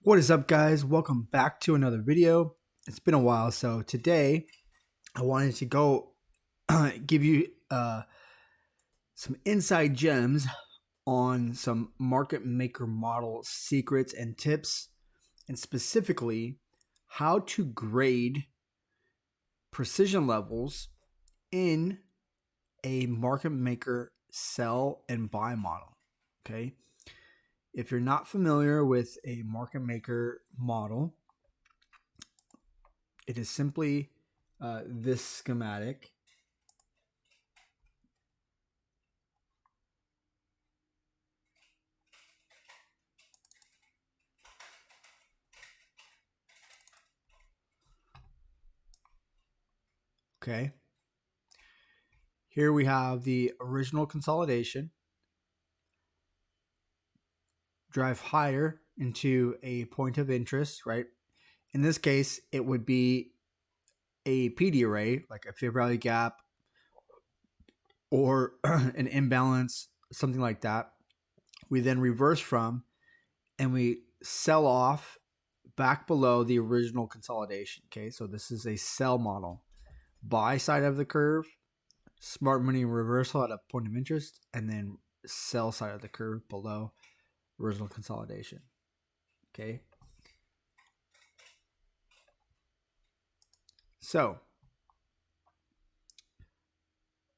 What is up, guys? Welcome back to another video. It's been a while, so today I wanted to go give you some inside gems on some market maker model secrets and tips, and specifically how to grade precision levels in a market maker sell and buy model. Okay. If you're not familiar with a market maker model, it is simply this schematic. Okay. Here we have the original consolidation, drive higher into a point of interest, right? In this case, it would be a PD array, like a fair value gap or an imbalance, something like that. We then reverse from and we sell off back below the original consolidation. Okay, so this is a sell model. Buy side of the curve, smart money reversal at a point of interest, and then sell side of the curve below original consolidation. Okay. So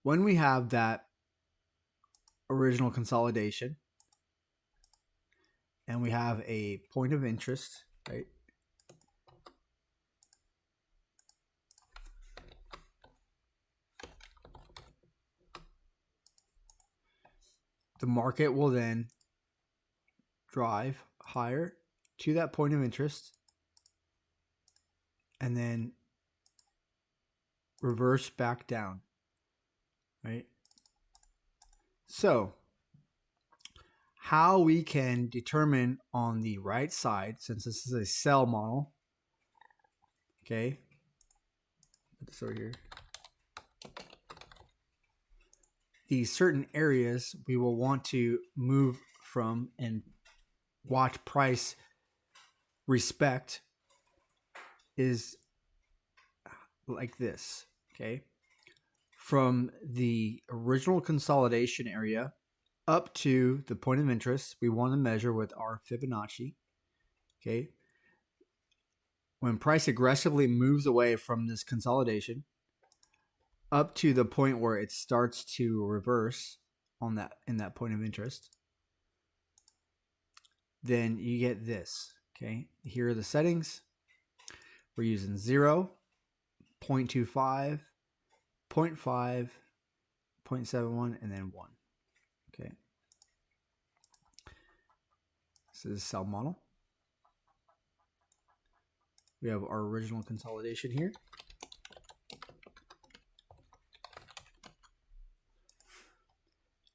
when we have that original consolidation and we have a point of interest, right? The market will then drive higher to that point of interest and then reverse back down, right? So how we can determine on the right side, since this is a sell model, okay, put this over here, these certain areas we will want to move from and watch price respect is like this, okay? From the original consolidation area up to the point of interest, we want to measure with our Fibonacci, okay? When price aggressively moves away from this consolidation up to the point where it starts to reverse on that in that point of interest, then you get this, okay? Here are the settings. We're using 0, 0.25, 0.5, 0.71, and then 1. Okay. This is a sell model. We have our original consolidation here.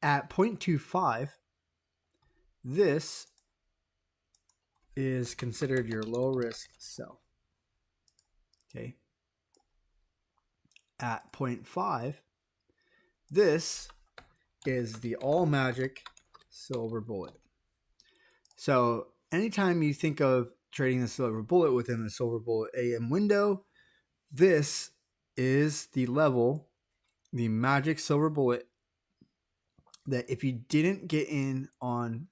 At 0.25, this is considered your low risk sell. Okay. At 0.5, this is the all magic silver bullet. So anytime you think of trading the silver bullet within the silver bullet AM window, this is the level, the magic silver bullet, that if you didn't get in on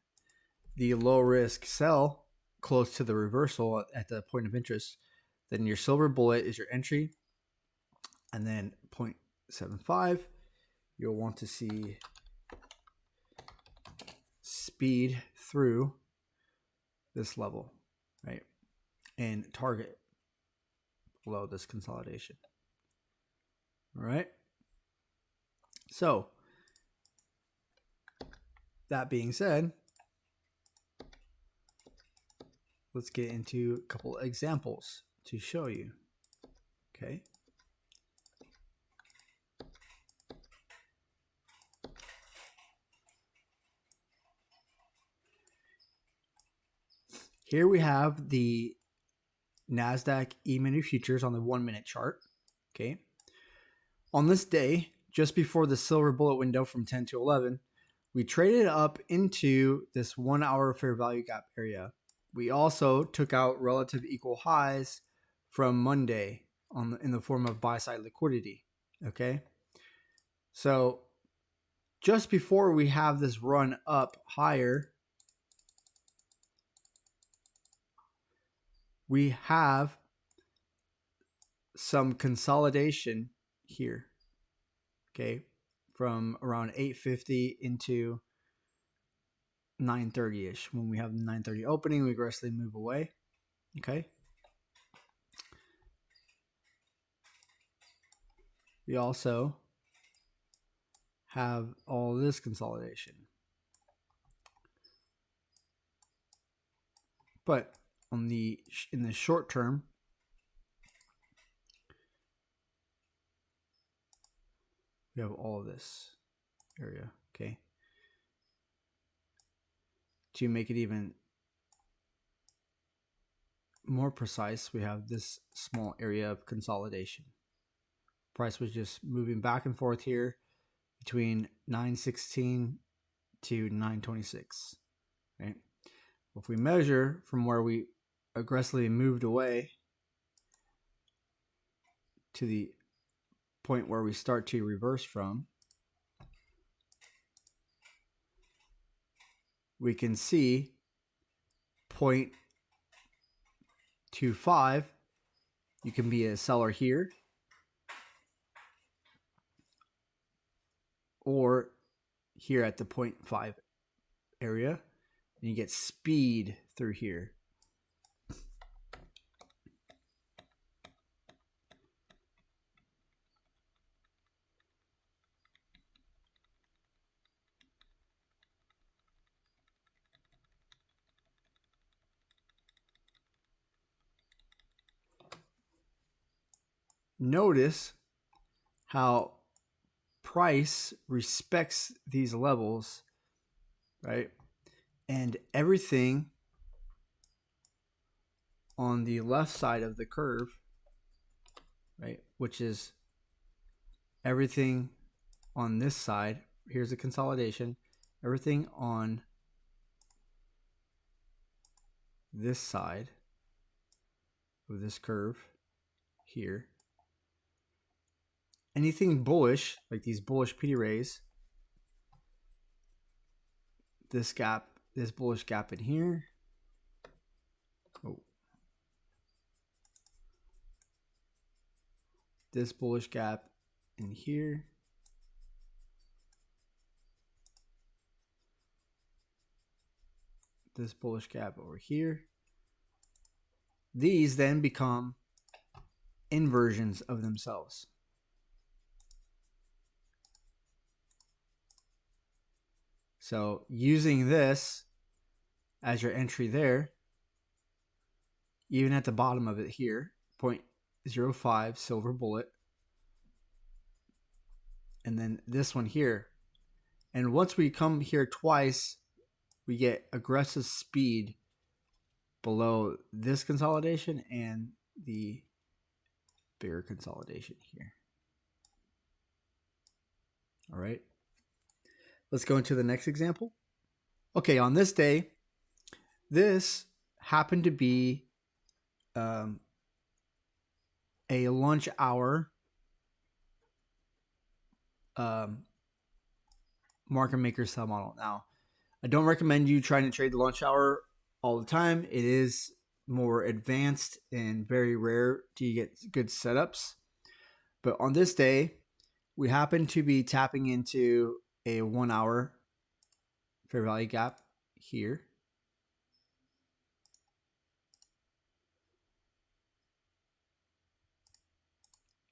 the low risk sell close to the reversal at the point of interest, then your silver bullet is your entry. And then 0.75, you'll want to see speed through this level, right? And target below this consolidation. All right. So that being said, let's get into a couple examples to show you. Okay. Here we have the NASDAQ E-mini futures on the 1 minute chart. Okay. On this day, just before the silver bullet window from 10 to 11, we traded up into this 1 hour fair value gap area We also took out relative equal highs from Monday in the form of buy side liquidity. Okay. So just before we have this run up higher, we have some consolidation here. Okay. From around 850 into 930-ish. When we have the 930 opening, we aggressively move away. Okay. We also have all this consolidation. But in the short term, we have all of this area. Okay. To make it even more precise, we have this small area of consolidation. Price was just moving back and forth here between 916 to 926. Right. If we measure from where we aggressively moved away to the point where we start to reverse from, we can see 0.25. You can be a seller here, or here at the 0.5 area, and you get speed through here. Notice how price respects these levels, right? And everything on the left side of the curve, right, which is everything on this side, here's a consolidation, everything on this side of this curve here, anything bullish, like these bullish P rays, this gap, this bullish gap in here, this bullish gap in here, this bullish gap over here. These then become inversions of themselves. So using this as your entry there, even at the bottom of it here, 0.05 silver bullet, and then this one here. And once we come here twice, we get aggressive speed below this consolidation and the bigger consolidation here. All right. Let's go into the next example. Okay, on this day, this happened to be a lunch hour market maker sell model. Now, I don't recommend you trying to trade the lunch hour all the time. It is more advanced and very rare to get good setups. But on this day, we happen to be tapping into a 1 hour fair value gap here.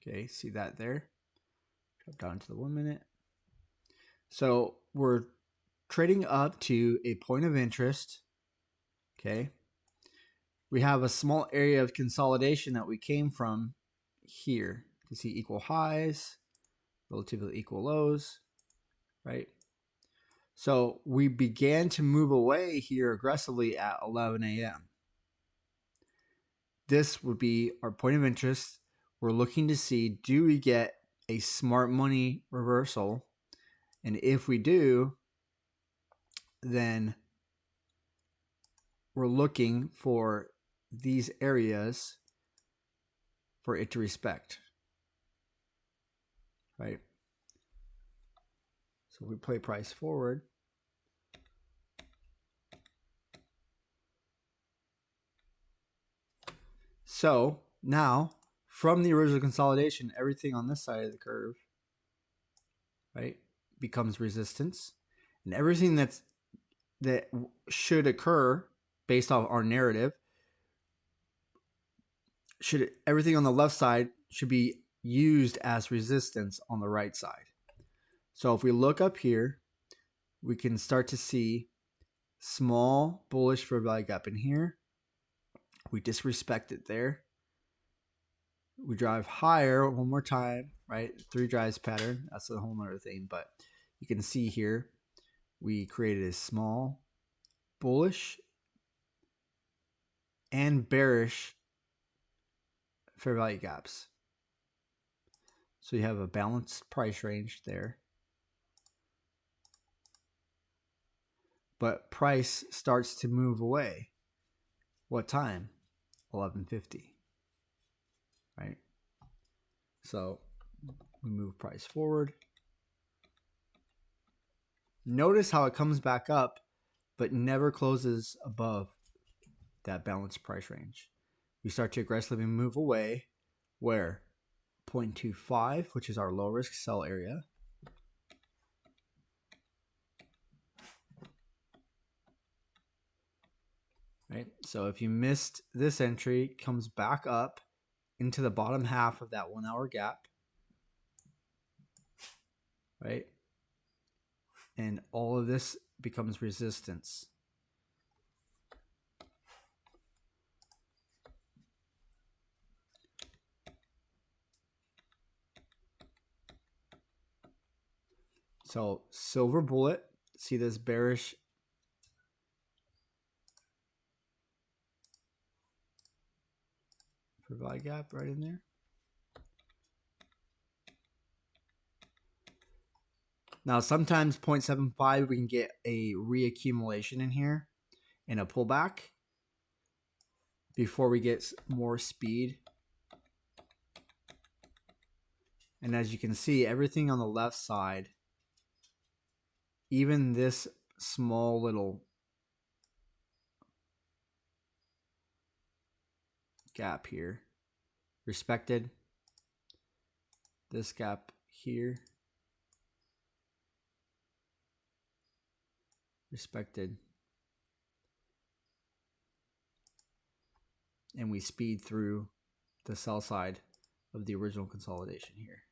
Okay, see that there? Drop down to the 1 minute. So we're trading up to a point of interest. Okay. We have a small area of consolidation that we came from here. You can see equal highs, relatively equal lows, right? So we began to move away here aggressively at 11 a.m. This would be our point of interest. We're looking to see, do we get a smart money reversal? And if we do, then we're looking for these areas for it to respect, right? So we play price forward. So now from the original consolidation, everything on this side of the curve, right, becomes resistance, and everything that should occur based off our narrative, everything on the left side should be used as resistance on the right side. So if we look up here, we can start to see small bullish fair value gap in here. We disrespect it there. We drive higher one more time, right? 3 drives pattern. That's a whole other thing. But you can see here, we created a small bullish and bearish fair value gaps. So you have a balanced price range there. But price starts to move away. What time? 11:50. Right? So we move price forward. Notice how it comes back up, but never closes above that balanced price range. We start to aggressively move away where 0.25, which is our low risk sell area. Right? So if you missed this entry, it comes back up into the bottom half of that 1 hour gap. Right? And all of this becomes resistance. So silver bullet, see this bearish fair value gap right in there. Now sometimes 0.75 we can get a reaccumulation in here and a pullback before we get more speed. And as you can see, everything on the left side, even this small little gap here, respected. This gap here, respected. And we speed through the sell side of the original consolidation here.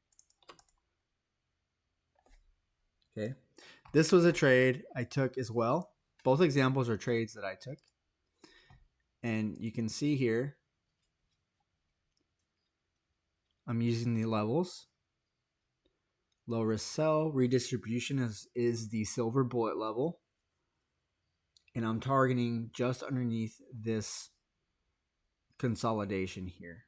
Okay. This was a trade I took as well. Both examples are trades that I took. And you can see here, I'm using the levels. Low risk sell, redistribution is the silver bullet level. And I'm targeting just underneath this consolidation here.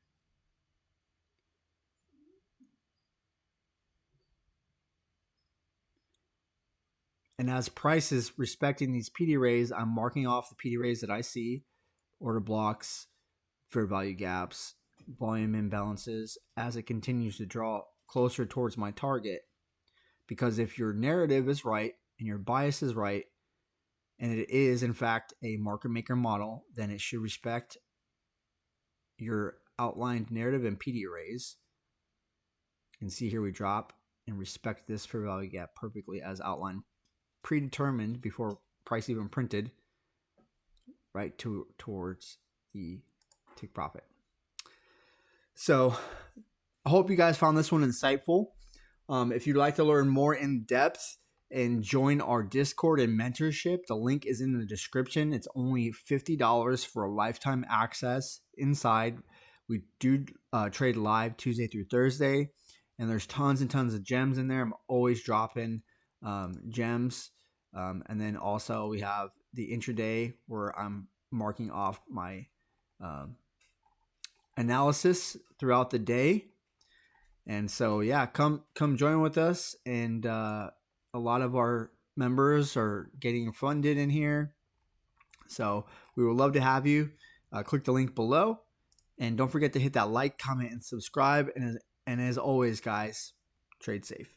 And as price is respecting these PD rays, I'm marking off the PD rays that I see, order blocks, fair value gaps, volume imbalances as it continues to draw closer towards my target. Because if your narrative is right and your bias is right, and it is in fact a market maker model, then it should respect your outlined narrative and PD rays. You can see here we drop and respect this fair value gap perfectly as outlined, predetermined before price even printed, right towards the take profit. So I hope you guys found this one insightful. If you'd like to learn more in depth and join our Discord and mentorship, the link is in the description. It's only $50 for a lifetime access inside. We do trade live Tuesday through Thursday, and there's tons and tons of gems in there. I'm always dropping gems. And then also we have the intraday where I'm marking off my analysis throughout the day. And so, yeah, come join with us. And a lot of our members are getting funded in here. So We would love to have you. Click the link below. And don't forget to hit that like, comment, and subscribe. And as always, guys, trade safe.